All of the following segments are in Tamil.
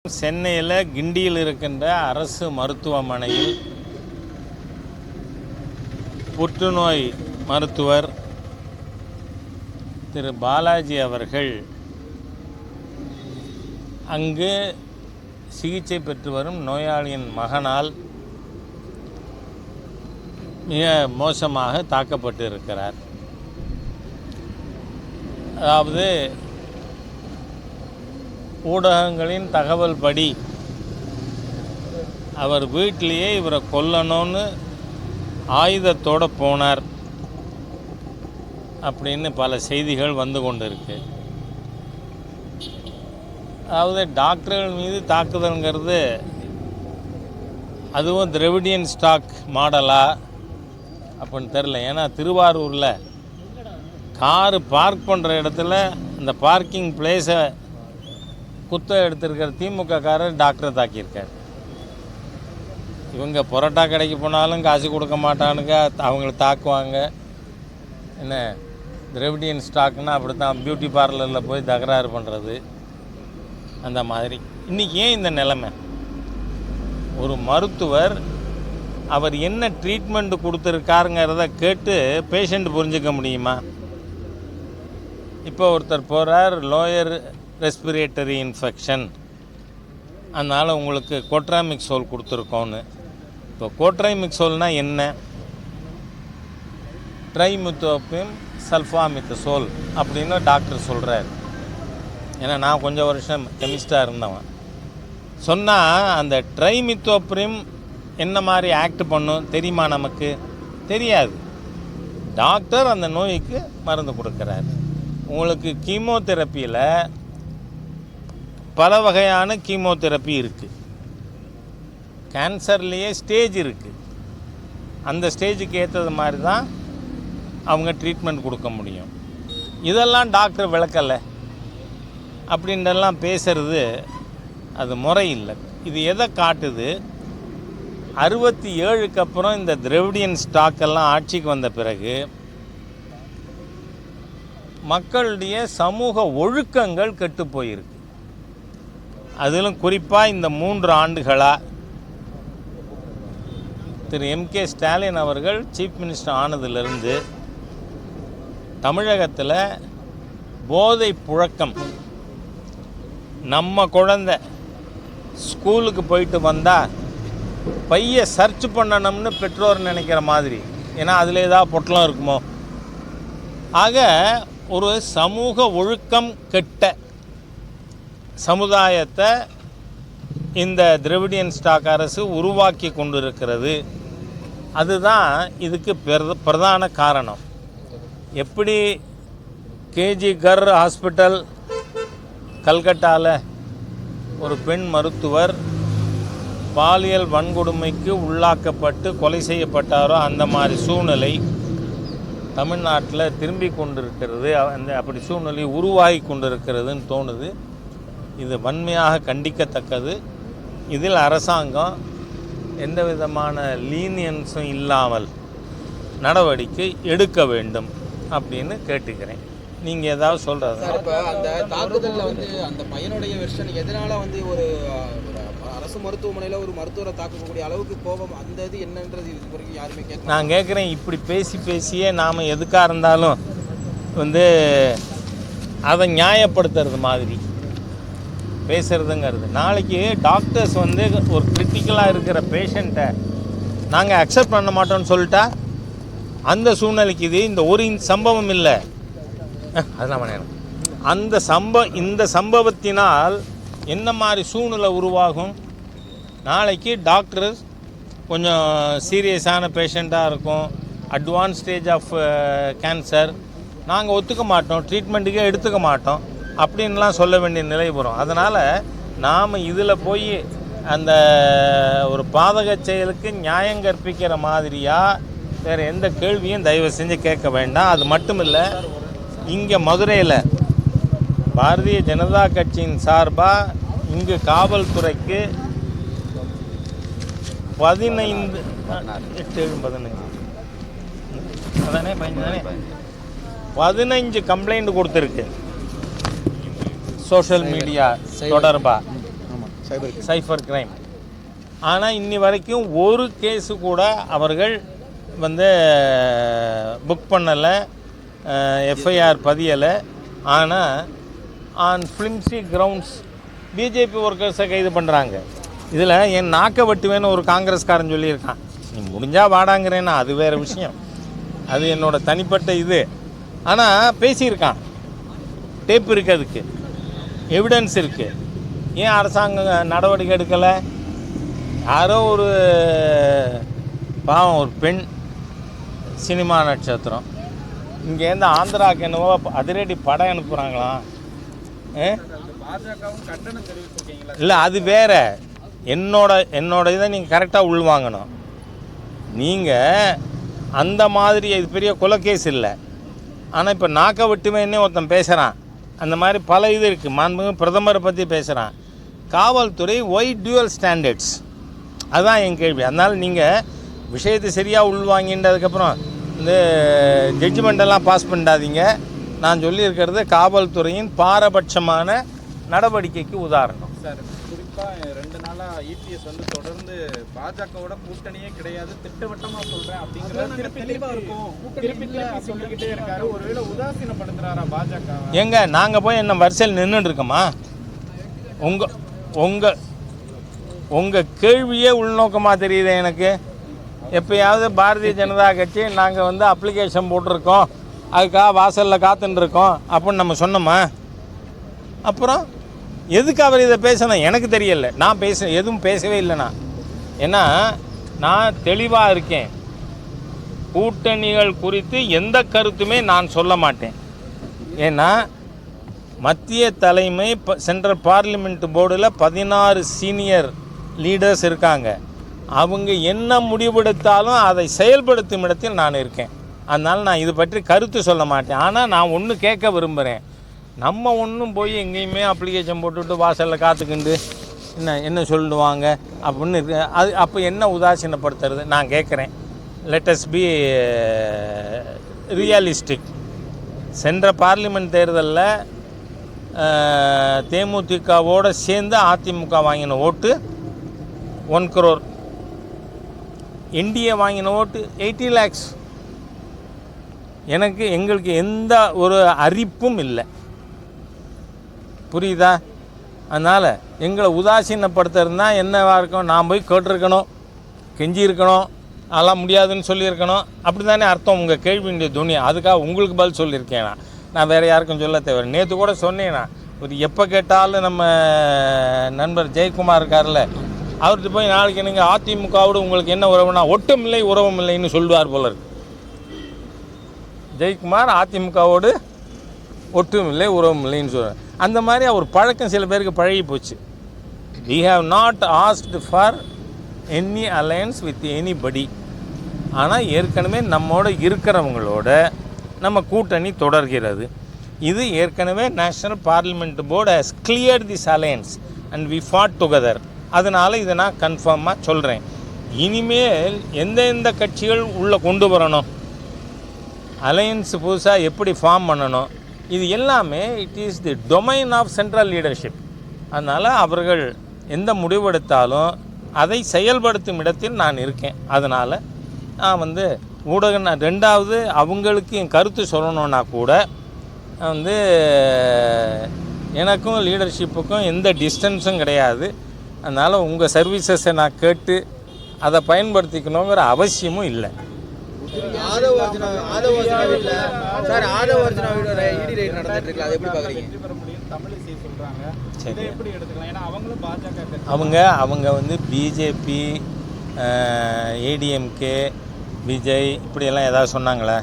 சென்னையில் கிண்டியில் இருக்கின்ற அரசு மருத்துவமனையில் புற்றுநோய் மருத்துவர் திரு பாலாஜி அவர்கள் அங்கு சிகிச்சை பெற்று வரும் நோயாளியின் மகனால் மிக மோசமாக தாக்கப்பட்டு இருக்கிறார். அதாவது ஊடகங்களின் தகவல் படி அவர் வீட்டிலேயே இவரை கொல்லணும்னு ஆயுதத்தோடு போனார் அப்படின்னு பல செய்திகள் வந்து கொண்டு இருக்கு. அதாவது டாக்டர்கள் மீது தாக்குதல்ங்கிறது அதுவும் திராவிடியன் ஸ்டாக் மாடலா அப்படின்னு தெரில. ஏன்னா திருவாரூரில் காரு பார்க் பண்ணுற இடத்துல அந்த பார்க்கிங் பிளேஸை குத்த எடுத்திருக்கிற திமுக காரர் டாக்டரை தாக்கியிருக்கார். இவங்க பரோட்டா கடைக்கு போனாலும் காசு கொடுக்க மாட்டானுங்க, அவங்கள தாக்குவாங்க. என்ன திராவிடியன் ஸ்டாக்னா அப்படி தான், பியூட்டி பார்லரில் போய் தகராறு பண்ணுறது அந்த மாதிரி. இன்றைக்கி ஏன் இந்த நிலைமை? ஒரு மருத்துவர் அவர் என்ன ட்ரீட்மெண்ட் கொடுத்துருக்காருங்கிறத கேட்டு பேஷண்ட் புரிஞ்சுக்க முடியுமா? இப்போ ஒருத்தர் போகிறார், லோயர் ரெஸ்பிரேட்டரி இன்ஃபெக்ஷன், அதனால் உங்களுக்கு கோட்ராமிக்சோல் கொடுத்துருக்கோன்னு. இப்போ கோட்ராமிக்சோல்னால் என்ன? ட்ரைமித்தோபியம் சல்ஃபாமித்தசோல் அப்படின்னு டாக்டர் சொல்கிறார். ஏன்னா நான் கொஞ்சம் வருஷம் கெமிஸ்டாக இருந்தவன். சொன்னால் அந்த ட்ரைமித்தோபியம் என்ன மாதிரி ஆக்ட் பண்ணும் தெரியுமா? நமக்கு தெரியாது. டாக்டர் அந்த நோய்க்கு மருந்து கொடுக்குறார். உங்களுக்கு கீமோதெரப்பியில் பல வகையான கீமோதெரப்பி இருக்குது. கேன்சர்லேயே ஸ்டேஜ் இருக்குது. அந்த ஸ்டேஜுக்கு ஏற்றது மாதிரி தான் அவங்க ட்ரீட்மெண்ட் கொடுக்க முடியும். இதெல்லாம் டாக்டர் விளக்கலை அப்படின்றெல்லாம் பேசுகிறது அது முறை இல்லை. இது எதை காட்டுது? 67க்கு அப்புறம் இந்த திராவிடியன் ஸ்டாக்கெல்லாம் ஆட்சிக்கு வந்த பிறகு மக்களுடைய சமூக ஒழுக்கங்கள் கெட்டு போயிருக்கு. அதிலும் குறிப்பாக இந்த 3 ஆண்டுகளாக திரு எம்.கே. ஸ்டாலின் அவர்கள் சீஃப் மினிஸ்டர் ஆனதிலிருந்து தமிழகத்தில் போதை புழக்கம். நம்ம குழந்தை ஸ்கூலுக்கு போயிட்டு வந்தால் பையை சர்ச் பண்ணணும்னு பெற்றோர் நினைக்கிற மாதிரி. ஏன்னா அதில் ஏதாவது பொட்டலம் இருக்குமோ. ஆக ஒரு சமூக ஒழுக்கம் கெட்ட சமுதாயத்தை இந்த திராவிடியன் ஸ்டாக் அரசு உருவாக்கி கொண்டிருக்கிறது. அதுதான் இதுக்கு பிரதான காரணம். எப்படி கேஜி கர் ஹாஸ்பிட்டல் கல்கட்டாவில் ஒரு பெண் மருத்துவர் பாலியல் வன்கொடுமைக்கு உள்ளாக்கப்பட்டு கொலை செய்யப்பட்டாரோ அந்த மாதிரி சூழ்நிலை தமிழ்நாட்டில் திரும்பி கொண்டிருக்கிறது. அப்படி சூழ்நிலை உருவாகி கொண்டிருக்கிறதுன்னு தோணுது. இது வன்மையாக கண்டிக்கத்தக்கது. இதில் அரசாங்கம் எந்த விதமான லீனியன்ஸும் இல்லாமல் நடவடிக்கை எடுக்க வேண்டும் அப்படின்னு கேட்டுக்கிறேன். நீங்கள் ஏதாவது சொல்கிறது? இப்போ அந்த தாக்குதலில் அந்த பையனுடைய வெர்ஷன் எதனால் ஒரு அரசு மருத்துவமனையில் ஒரு மருத்துவரை தாக்கக்கூடிய அளவுக்கு கோபம், அந்த இது என்னன்றது இது வரைக்கும் யாருமே கேட்க. நான் கேட்குறேன், இப்படி பேசியே நாம் எதுக்காக இருந்தாலும் அதை நியாயப்படுத்துறது மாதிரி பேசுகிறதுங்கிறது. நாளைக்கு டாக்டர்ஸ் ஒரு கிரிட்டிக்கலாக இருக்கிற பேஷண்ட்டை நாங்கள் அக்செப்ட் பண்ண மாட்டோம்னு சொல்லிட்டா அந்த சூழ்நிலைக்கு இது இந்த ஒரு சம்பவம் இல்லை, அதெல்லாம் வேணும். இந்த சம்பவத்தினால் என்ன மாதிரி சூழ்நிலை உருவாகும்? நாளைக்கு டாக்டர் கொஞ்சம் சீரியஸான பேஷண்ட்டாக இருக்கும், அட்வான்ஸ் ஸ்டேஜ் ஆஃப் கேன்சர், நாங்கள் ஒத்துக்க மாட்டோம், ட்ரீட்மெண்ட்டுக்கே எடுத்துக்க மாட்டோம் அப்படின்லாம் சொல்ல வேண்டிய நிலை வரும். அதனால் நாம் இதில் போய் அந்த ஒரு பாதக செயலுக்கு நியாயம் கற்பிக்கிற மாதிரியாக வேறு எந்த கேள்வியும் தயவு செஞ்சு கேட்க வேண்டாம். அது மட்டும் இல்லை, இங்கே மதுரையில் பாரதிய ஜனதா கட்சியின் சார்பாக இங்கு காவல்துறைக்கு 15 கம்ப்ளைண்ட் கொடுத்துருக்கு சோஷியல் மீடியா தொடர்பாக. Cyber crime. ஆனால் இன்னி வரைக்கும் ஒரு கேஸு கூட அவர்கள் வந்து புக் பண்ணலை, எஃப்ஐஆர் பதியலை. ஆனால் ஆன் ஃபிலிம்ஸி கிரவுண்ட்ஸ் பிஜேபி ஒர்க்கர்ஸை கைது பண்ணுறாங்க. இதில் என் நாக்கை வெட்டுவேன்னு ஒரு காங்கிரஸ்காரன் சொல்லியிருக்கான். நீ முடிஞ்சால் வாடாங்கிறேன்னா அது வேறு விஷயம், அது என்னோடய தனிப்பட்ட இது. ஆனால் பேசியிருக்கான், டேப் இருக்குது, அதுக்கு எவிடன்ஸ் இருக்குது. ஏன் அரசாங்கம் நடவடிக்கை எடுக்கலை? யாரோ ஒரு பாவம் ஒரு பெண் சினிமா நட்சத்திரம் இங்கேருந்து ஆந்திராவுக்கு என்னவோ அதிரடி படம் அனுப்புகிறாங்களாம். இல்லை, அது வேற. என்னோட இதை நீங்கள் கரெக்டாக உள்வாங்கணும். நீங்கள் அந்த மாதிரி இது பெரிய கொலைகேஸ் இல்லை. ஆனால் இப்போ நாக்கை விட்டுவேன்னே ஒருத்தன் பேசுகிறான். அந்த மாதிரி பல இது இருக்குது. மாண்புமிகு பிரதமரை பற்றி பேசுகிறான். காவல்துறை ஒய் டியூவல் ஸ்டாண்டர்ட்ஸ், அதுதான் என் கேள்வி. அதனால் நீங்கள் விஷயத்தை சரியாக உள்வாங்கின்றதுக்கப்புறம் இந்த ஜட்ஜ்மெண்ட்டெல்லாம் பாஸ் பண்ணாதீங்க. நான் சொல்லியிருக்கிறது காவல்துறையின் பாரபட்சமான நடவடிக்கைக்கு உதாரணம். சார், குறிப்பாக 2 நாளாக இபிஎஸ் வந்து தொடர்ந்து பாஜகவோட கூட்டணியே கிடையாது, திட்டவட்டமாக சொல்கிறேன் அப்படிங்கிறத திருப்பி சொல்லிக்கிட்டே இருக்காரு. ஒருவேளை உதாசீனப்படுத்துறாரா பாஜக? எங்க நாங்கள் போய் என்ன வரிசையில் நின்றுட்டு இருக்கோமா? உங்கள் கேள்வியே உள்நோக்கமாக தெரியுது எனக்கு. எப்போயாவது பாரதிய ஜனதா கட்சி நாங்கள் வந்து அப்ளிகேஷன் போட்டிருக்கோம், அதுக்காக வாசலில் காத்துட்டுருக்கோம் அப்படின்னு நம்ம சொன்னோமா? அப்புறம் எதுக்கு அவர் இதை பேசணும் எனக்கு தெரியல. நான் எதுவும் பேசவே இல்லைண்ணா. ஏன்னா நான் தெளிவாக இருக்கேன். கூட்டணிகள் குறித்து எந்த கருத்துமே நான் சொல்ல மாட்டேன். ஏன்னா மத்திய தலைமை சென்ட்ரல் பார்லிமெண்ட் போர்டில் 16 சீனியர் லீடர்ஸ் இருக்காங்க. அவங்க என்ன முடிவெடுத்தாலும் அதை செயல்படுத்தும் இடத்தில் நான் இருக்கேன். அதனால் நான் இது பற்றி கருத்து சொல்ல மாட்டேன். ஆனால் நான் ஒன்று கேட்க விரும்புகிறேன். நம்ம ஒன்றும் போய் எங்கேயுமே அப்ளிகேஷன் போட்டுவிட்டு வாசலில் காத்துக்கிண்டு என்ன சொல்லுவாங்க அப்படின்னு இருக்கு. அது அப்போ என்ன உதாசீனப்படுத்துறது நான் கேட்குறேன். Lettuce B realistic. சென்ற பார்லிமெண்ட் தேர்தலில் தேமுதிகவோடு சேர்ந்து அதிமுக வாங்கின ஓட்டு 1 crore, என்டிஏ வாங்கின ஓட்டு 80 lakhs. எங்களுக்கு எந்த ஒரு அரிப்பும் இல்லை, புரியுதா? அதனால் எங்களை உதாசீனப்படுத்துறதுனா என்னவாக இருக்கும்? நான் போய் கேட்டிருக்கணும், கெஞ்சி இருக்கணும், அதெல்லாம் முடியாதுன்னு சொல்லியிருக்கணும். அப்படி தானே அர்த்தம் உங்கள் கேள்வியுடைய துணி. அதுக்காக உங்களுக்கு பதில் சொல்லியிருக்கேன். நான் வேறு யாருக்கும் சொல்ல தேவை. நேற்று கூட சொன்னேன்னா, ஒரு எப்போ கேட்டாலும் நம்ம நண்பர் ஜெயக்குமார் இருக்கார்ல, அவர்கிட்ட போய் நாளைக்கு நீங்கள் அதிமுகவோடு உங்களுக்கு என்ன உறவுனா ஒட்டும் இல்லை உறவும் இல்லைன்னு சொல்லுவார் போல இருக்கு. ஜெயக்குமார் அதிமுகவோடு ஒட்டும் இல்லை உறவும் இல்லைன்னு சொல்கிறார். அந்த மாதிரி அவர் பழக்கம் சில பேருக்கு பழகி போச்சு. we have not asked for any alliance with anybody. ஆனால் ஏற்கனவே நம்மோட இருக்கிறவங்களோட நம்ம கூட்டணி தொடர்கிறது. இது ஏற்கனவே national parliament board has cleared this alliance and we fought together. அதனால் இதை நான் கன்ஃபார்மாக சொல்கிறேன். இனிமேல் எந்தெந்த கட்சிகள் உள்ளே கொண்டு வரணும், அலையன்ஸ் புதுசாக எப்படி ஃபார்ம் பண்ணணும், இது எல்லாமே it is the domain of central leadership. அதனால் அவர்கள் எந்த முடிவெடுத்தாலும் அதை செயல்படுத்தும் இடத்தில் நான் இருக்கேன். அதனால் நான் வந்து ஊடகம் ரெண்டாவது அவங்களுக்கு என் கருத்து சொல்லணுன்னா கூட வந்து எனக்கும் லீடர்ஷிப்புக்கும் எந்த டிஸ்டன்ஸும் கிடையாது. அதனால் உங்கள் சர்வீசஸை நான் கேட்டு அதை பயன்படுத்திக்கணுங்கிற அவசியமும் இல்லை. அவங்க வந்து பிஜேபி, ஏடிஎம்கே, விஜய் இப்படியெல்லாம் ஏதாவது சொன்னாங்களே?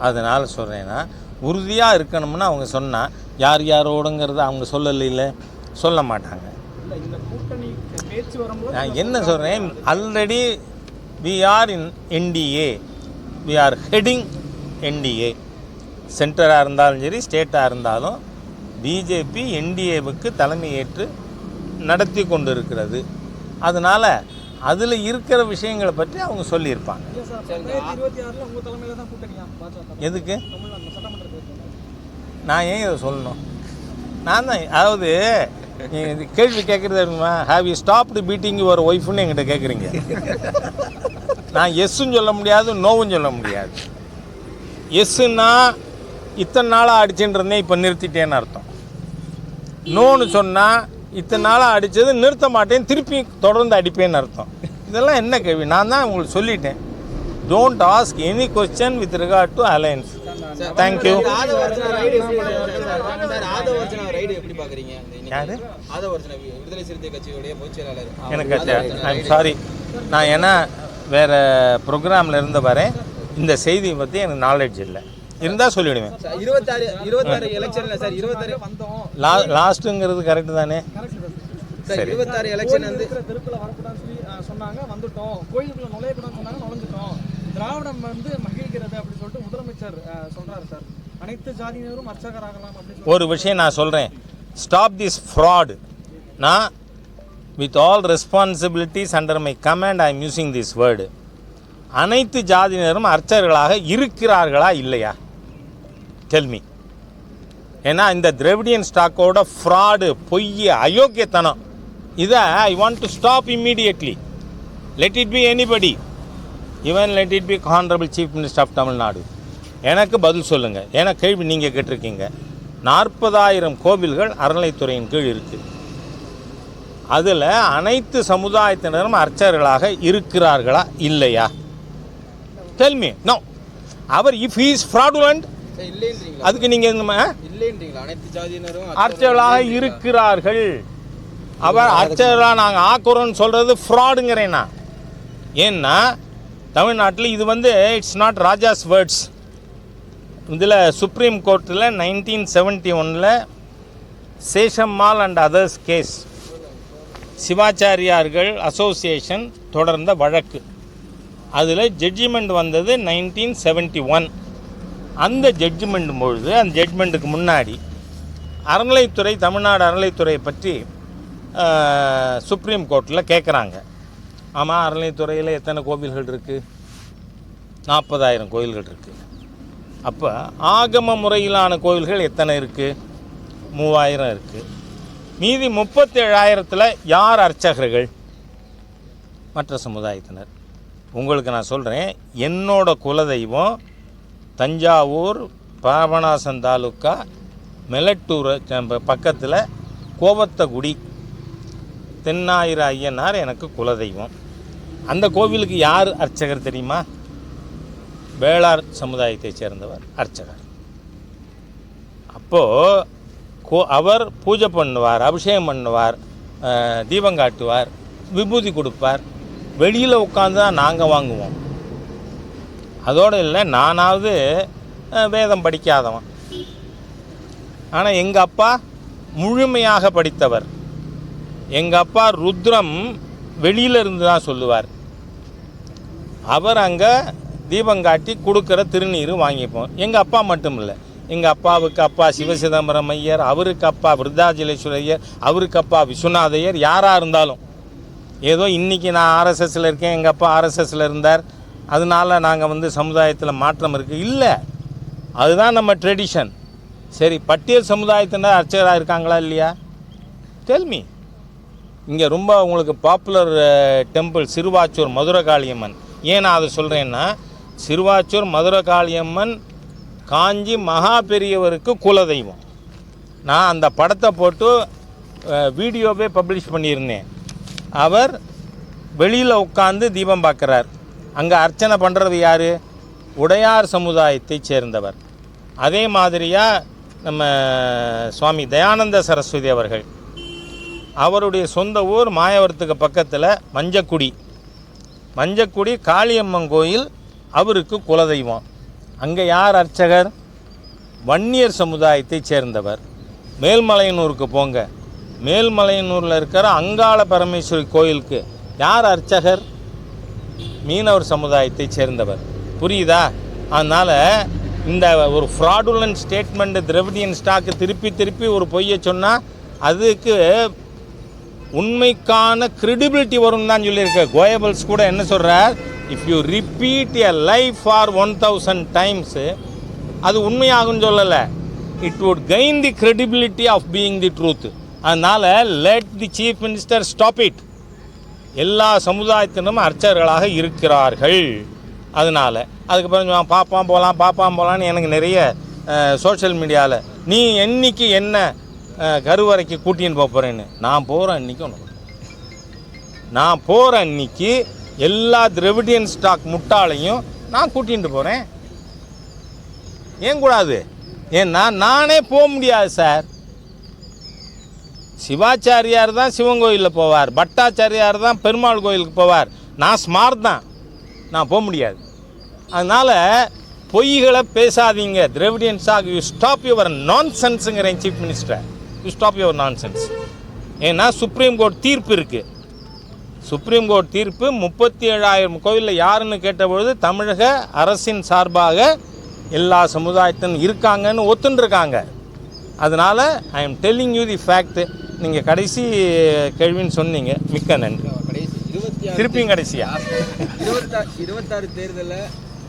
அதனால் சொல்கிறேன்னா உறுதியாக இருக்கணும்னு அவங்க சொன்னால் யார் யாரோடுங்கிறத அவங்க சொல்லல, சொல்ல மாட்டாங்க. நான் என்ன சொல்கிறேன், already we are in NDA, we are heading NDA. சென்டராக இருந்தாலும் சரி ஸ்டேட்டாக இருந்தாலும் பிஜேபி என்டிஏவுக்கு தலைமை ஏற்று நடத்தி கொண்டு இருக்கிறது. அதனால் அதில் இருக்கிற விஷயங்களை பற்றி அவங்க சொல்லியிருப்பாங்க. எதுக்கு நான் ஏன் இதை சொல்லணும்? நான் தான், அதாவது இது கேள்வி கேட்குறது இருக்குமா, have you stopped beating your ஒய்ஃப்னு என்கிட்ட கேட்குறீங்க. நான் எஸ்ஸுன்னு சொல்ல முடியாது, நோவும் சொல்ல முடியாது. எஸ்ஸுன்னா இத்தனை நாளாக அடிச்சுட்டு இருந்தேன், இப்போ நிறுத்திட்டேன்னு அர்த்தம். நோன்னு சொன்னால் இத்தனை நாளாக அடித்தது நிறுத்த மாட்டேன், திருப்பி தொடர்ந்து அடிப்பேன்னு அர்த்தம். இதெல்லாம் என்ன கேள்வி? நான் தான் உங்களுக்கு சொல்லிட்டேன், don't ask any question with regard to alliance. Thank you. யாரு? விடுதலை சிறுத்தை கட்சியுடைய பொதுச் செயலாளர். எனக்கு ஐம் சாரி, நான் ஏன்னா வேறு ப்ரோக்ராமில் இருந்து வரேன், இந்த செய்தியை பற்றி எனக்கு நாலேஜ் இல்லை, இருந்தால் சொல்லிவிடுவேன். 26 எலெக்ஷன்ல சார் 26 வந்தோம். லாஸ்ட்டுங்கிறது கரெக்டு தானே? சரி, 26 எலெக்ஷன் வந்து தெருக்குள்ள வரக்கூடாதுன்னு சொல்லி சொன்னாங்க, வந்துட்டோம். கோயிலுக்குள்ள நுழையக்கூடாதுன்னு சொன்னாங்க, நுழைஞ்சிட்டோம். திராவிடம் வந்து மகிழ்கிறது அப்படின்னு சொல்லிட்டு முதலமைச்சர் சொல்றாரு சார். அனைத்து ஜாதியினரும் அர்ச்சகராகலாம் அப்படின்னு ஒரு விஷயம் நான் சொல்கிறேன், ஸ்டாப் திஸ் ஃப்ராட். நான் with all responsibilities under my command I am using this word. அனைத்து ஜாதியினரும் அர்ச்சகர்களாக இருக்கிறார்களா இல்லையா? டெல்மி. ஏன்னா இந்த திராவிடியன் ஸ்டாக்கோட ஃப்ராடு, பொய், அயோக்கியத்தனம், இதை I want to stop immediately. Let it be anybody, even let it be honourable chief minister of Tamil Nadu. எனக்கு பதில் சொல்லுங்கள். ஏன்னா கேள்வி நீங்கள் கேட்டிருக்கீங்க. 40,000 கோவில்கள் அறநிலைத்துறையின் கீழ் இருக்குது. அதில் அனைத்து சமுதாயத்தினரும் அர்ச்சகர்களாக இருக்கிறார்களா இல்லையா? Tell me. நோ. அவர் இஃப் ஹீ இஸ் ஃப்ராடுலண்ட், அதுக்கு நீங்கள் அனைத்து ஜாதியினரும் அர்ச்சகர்களாக இருக்கிறார்கள். அவர் அர்ச்சகர்களாக நாங்கள் ஆக்குறோன்னு சொல்கிறது ஃப்ராடுங்கிறேன்னா. ஏன்னா தமிழ்நாட்டில் இது வந்து இட்ஸ் நாட் ராஜாஸ் வேர்ட்ஸ். இதில் சுப்ரீம் கோர்ட்டில் 1971 Seshammal and others case, சிவாச்சாரியார்கள் association தொடர்ந்த வழக்கு. அதில் ஜட்ஜ்மெண்ட் வந்தது 1971. அந்த ஜட்ஜ்மெண்ட் பொழுது, அந்த ஜட்ஜ்மெண்ட்டுக்கு முன்னாடி அறநிலைத்துறை, தமிழ்நாடு அறநிலைத்துறையை பற்றி சுப்ரீம் கோர்ட்டில் கேட்குறாங்க. ஆமாம், அறநிலைத்துறையில் எத்தனை கோவில்கள் இருக்குது? 40,000 கோவில்கள் இருக்குது. அப்போ ஆகம முறையிலான கோவில்கள் எத்தனை இருக்குது? 3,000 இருக்குது. மீதி 37,000 யார் அர்ச்சகர்கள்? மற்ற சமுதாயத்தினர். உங்களுக்கு நான் சொல்கிறேன், என்னோட குலதெய்வம் தஞ்சாவூர் பாபநாசம் தாலுக்கா மெலட்டூர் பக்கத்தில் கோவத்தகுடி தென்னாயிர ஐயனார் எனக்கு குலதெய்வம். அந்த கோவிலுக்கு யார் அர்ச்சகர் தெரியுமா? வேளார் சமுதாயத்தைச் சேர்ந்தவர் அர்ச்சகர். அப்போது அவர் பூஜை பண்ணுவார், அபிஷேகம் பண்ணுவார், தீபம் காட்டுவார், விபூதி கொடுப்பார். வெளியில் உட்காந்து தான் நாங்கள் வாங்குவோம். அதோடு இல்லை, நானாவது வேதம் படிக்காதவன், ஆனால் எங்கள் அப்பா முழுமையாக படித்தவர். எங்கள் அப்பா ருத்ரம் வெளியில் இருந்து தான் சொல்லுவார். அவர் அங்கே தீபம் காட்டி கொடுக்குற திருநீர் வாங்கிப்போம். எங்கள் அப்பா மட்டும் இல்லை, எங்கள் அப்பாவுக்கு அப்பா சிவசிதம்பரம் ஐயர், அவருக்கு அப்பா விருத்தாச்சலேஸ்வரர் ஐயர், அவருக்கு அப்பா விஸ்வநாதையர், யாராக இருந்தாலும். ஏதோ இன்றைக்கி நான் ஆர்எஸ்எஸில் இருக்கேன், எங்கள் அப்பா ஆர்எஸ்எஸில் இருந்தார், அதனால நாங்கள் வந்து சமுதாயத்தில் மாற்றம் இருக்குது இல்லை. அதுதான் நம்ம ட்ரெடிஷன். சரி, பட்டியல் சமுதாயத்தினர் அர்ச்சகராக இருக்காங்களா இல்லையா? டெல்மி. இங்கே ரொம்ப உங்களுக்கு பாப்புலர் டெம்பிள் சிறுவாச்சூர் மதுரை காளியம்மன். ஏன் நான் அதை சொல்கிறேன்னா, சிறுவாச்சூர் மதுரை காளியம்மன் காஞ்சி மகா பெரியவருக்கு குலதெய்வம். நான் அந்த படத்தை போட்டு வீடியோவே பப்ளிஷ் பண்ணியிருந்தேன். அவர் வெளியில் உட்காந்து தீபம் பார்க்குறார். அங்கே அர்ச்சனை பண்ணுறது யார்? உடையார் சமுதாயத்தை சேர்ந்தவர். அதே மாதிரியாக நம்ம சுவாமி தயானந்த சரஸ்வதி அவர்கள், அவருடைய சொந்த ஊர் மாயவரத்துக்கு பக்கத்தில் மஞ்சக்குடி காளியம்மன் கோயில் அவருக்கு குலதெய்வம். அங்கே யார் அர்ச்சகர்? வன்னியர் சமுதாயத்தை சேர்ந்தவர். மேல்மலையனூருக்கு போங்க, மேல்மலையனூரில் இருக்கிற அங்காள பரமேஸ்வரி கோயிலுக்கு யார் அர்ச்சகர்? மீனவர் சமுதாயத்தை சேர்ந்தவர். புரியுதா? அதனால் இந்த ஒரு ஃப்ராடுலன்ட் ஸ்டேட்மெண்ட்டு, திராவிடியன் ஸ்டாக்கு திருப்பி ஒரு பொய்யை சொன்னால் அதுக்கு உண்மைக்கான கிரெடிபிலிட்டி வரும் தான் சொல்லியிருக்க. கோயபல்ஸ் கூட என்ன சொல்கிறார்? If you repeat a lie for 1000 times அது உண்மையாகும்னு சொல்லலை. It would gain the credibility of being the truth. அதனால் let the chief minister stop it. எல்லா சமுதாயத்தினரும் அர்ச்சகர்களாக இருக்கிறார்கள். அதனால் அதுக்கப்புறம் பார்ப்பான் போகலான்னு எனக்கு நிறைய சோஷியல் மீடியாவில் நீ என்னைக்கு என்ன கருவறைக்கு கூட்டின்னு போகிறேன்னு நான் போகிற அன்றைக்கி ஒன்று நான் போகிற அன்றைக்கி எல்லா திராவிடியன் ஸ்டாக் முட்டாளையும் நான் கூட்டிகிட்டு போகிறேன். ஏன் கூடாது? ஏன்னா நானே போக முடியாது சார். சிவாச்சாரியார் தான் சிவன் கோயிலில் போவார், பட்டாச்சாரியார் தான் பெருமாள் கோயிலுக்கு போவார். நான் ஸ்மார்ட் தான், நான் போக முடியாது. அதனால் பொய்களை பேசாதீங்க. Dravidian stock you stop your நான்சென்ஸுங்கிறேன் chief minister. You stop your nonsense. ஏன்னா சுப்ரீம் கோர்ட் தீர்ப்பு இருக்குது. சுப்ரீம் கோர்ட் தீர்ப்பு 37,000 கோயிலில் யாருன்னு கேட்டபொழுது தமிழக அரசின் சார்பாக எல்லா சமுதாயத்திலும் இருக்காங்கன்னு ஒத்துன்ருக்காங்க. அதனால் I am telling you the fact. நீங்கள் கடைசி கேள்வின்னு சொன்னீங்க, மிக்க நன்றி. திருப்பியும் கடைசியா 26 தேர்தலில்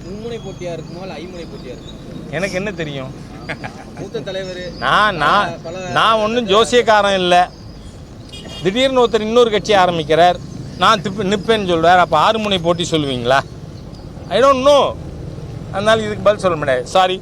மும்முனை போட்டியாக இருக்குமா இல்லை ஐமுனை போட்டியாக இருக்குமா? எனக்கு என்ன தெரியும்? மூத்த தலைவர் நான் ஒன்றும் ஜோசியக்காரன் இல்லை. திடீர்னு ஒருத்தர் இன்னொரு கட்சி ஆரம்பிக்கிறார், நான் நிற்பேன்னு சொல்கிறார். அப்போ 6 முனை போட்டி சொல்லுவீங்களா? I don't know. அதனால் இதுக்கு பதில் சொல்ல முடியாது. சாரி.